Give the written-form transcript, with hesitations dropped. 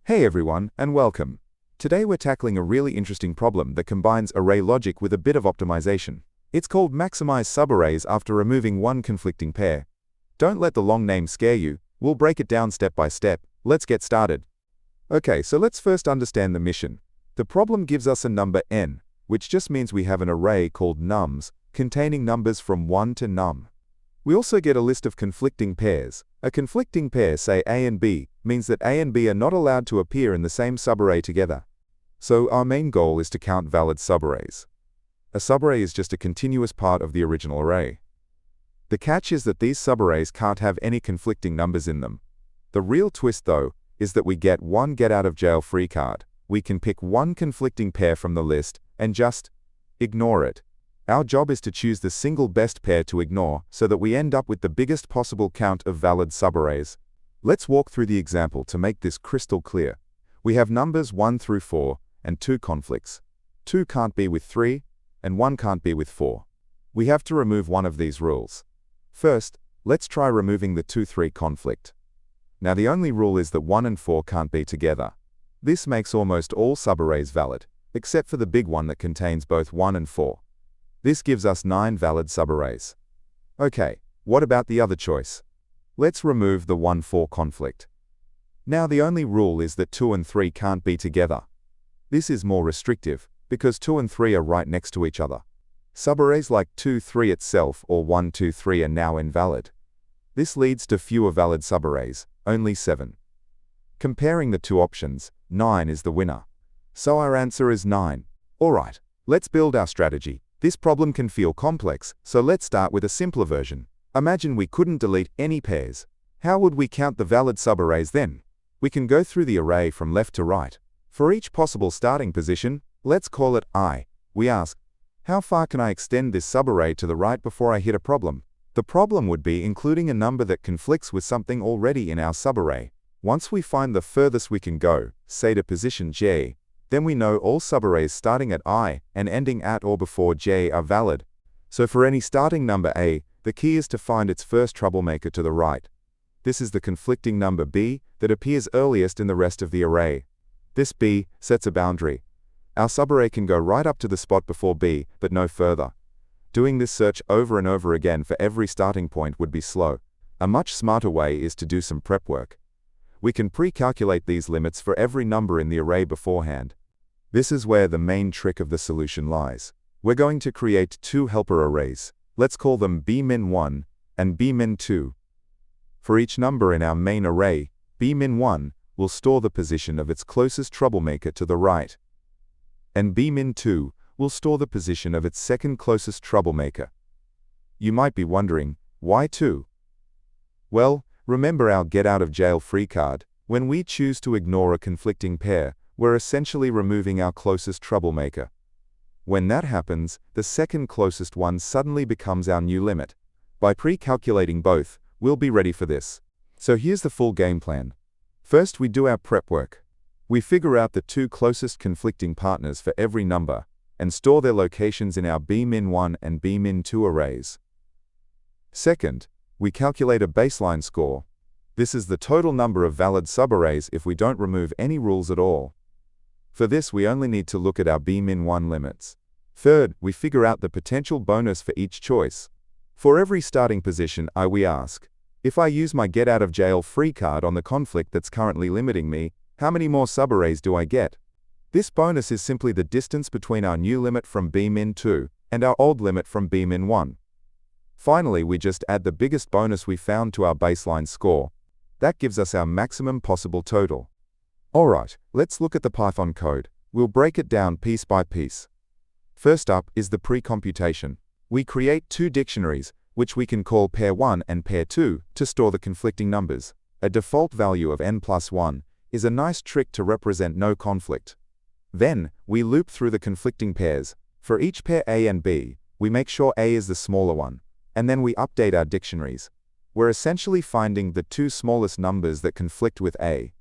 Hey everyone, and welcome. Today we're tackling a really interesting problem that combines array logic with a bit of optimization. It's called maximize subarrays after removing one conflicting pair. Don't let the long name scare you, we'll break it down step by step. Let's get started. Okay, so let's first understand the mission. The problem gives us a number n, which just means we have an array called nums, containing numbers from 1 to num. We also get a list of conflicting pairs. A conflicting pair, say A and B, means that A and B are not allowed to appear in the same subarray together. So our main goal is to count valid subarrays. A subarray is just a continuous part of the original array. The catch is that these subarrays can't have any conflicting numbers in them. The real twist, though, is that we get one get-out-of-jail-free card. We can pick one conflicting pair from the list and just ignore it. Our job is to choose the single best pair to ignore so that we end up with the biggest possible count of valid subarrays. Let's walk through the example to make this crystal clear. We have numbers 1 through 4 and 2 conflicts. 2 can't be with 3 and 1 can't be with 4. We have to remove one of these rules. First, let's try removing the 2-3 conflict. Now the only rule is that 1 and 4 can't be together. This makes almost all subarrays valid, except for the big one that contains both 1 and 4. This gives us 9 valid subarrays. Okay, what about the other choice? Let's remove the 1-4 conflict. Now the only rule is that 2 and 3 can't be together. This is more restrictive, because 2 and 3 are right next to each other. Subarrays like 2-3 itself or 1-2-3 are now invalid. This leads to fewer valid subarrays, only 7. Comparing the two options, 9 is the winner. So our answer is 9. Alright, let's build our strategy. This problem can feel complex, so let's start with a simpler version. Imagine we couldn't delete any pairs. How would we count the valid subarrays then? We can go through the array from left to right. For each possible starting position, let's call it I. We ask, how far can I extend this subarray to the right before I hit a problem? The problem would be including a number that conflicts with something already in our subarray. Once we find the furthest we can go, say to position j, then we know all subarrays starting at I and ending at or before j are valid. So for any starting number A, the key is to find its first troublemaker to the right. This is the conflicting number B that appears earliest in the rest of the array. This B sets a boundary. Our subarray can go right up to the spot before B, but no further. Doing this search over and over again for every starting point would be slow. A much smarter way is to do some prep work. We can pre-calculate these limits for every number in the array beforehand. This is where the main trick of the solution lies. We're going to create two helper arrays. Let's call them bmin1 and bmin2. For each number in our main array, bmin1 will store the position of its closest troublemaker to the right, and bmin2 will store the position of its second closest troublemaker. You might be wondering, why 2? Well, remember our get-out-of-jail-free card. When we choose to ignore a conflicting pair, we're essentially removing our closest troublemaker. When that happens, the second closest one suddenly becomes our new limit. By pre-calculating both, we'll be ready for this. So here's the full game plan. First, we do our prep work. We figure out the two closest conflicting partners for every number and store their locations in our bmin1 and bmin2 arrays. Second, we calculate a baseline score. This is the total number of valid subarrays if we don't remove any rules at all. For this, we only need to look at our bmin1 limits. Third, we figure out the potential bonus for each choice. For every starting position we ask, if I use my get-out-of-jail-free card on the conflict that's currently limiting me, how many more subarrays do I get? This bonus is simply the distance between our new limit from bmin2 and our old limit from bmin1. Finally, we just add the biggest bonus we found to our baseline score. That gives us our maximum possible total. Alright, let's look at the Python code. We'll break it down piece by piece. First up is the pre-computation. We create two dictionaries, which we can call pair1 and pair2, to store the conflicting numbers. A default value of n+1 is a nice trick to represent no conflict. Then, we loop through the conflicting pairs. For each pair A and B, we make sure A is the smaller one, and then we update our dictionaries. We're essentially finding the two smallest numbers that conflict with A.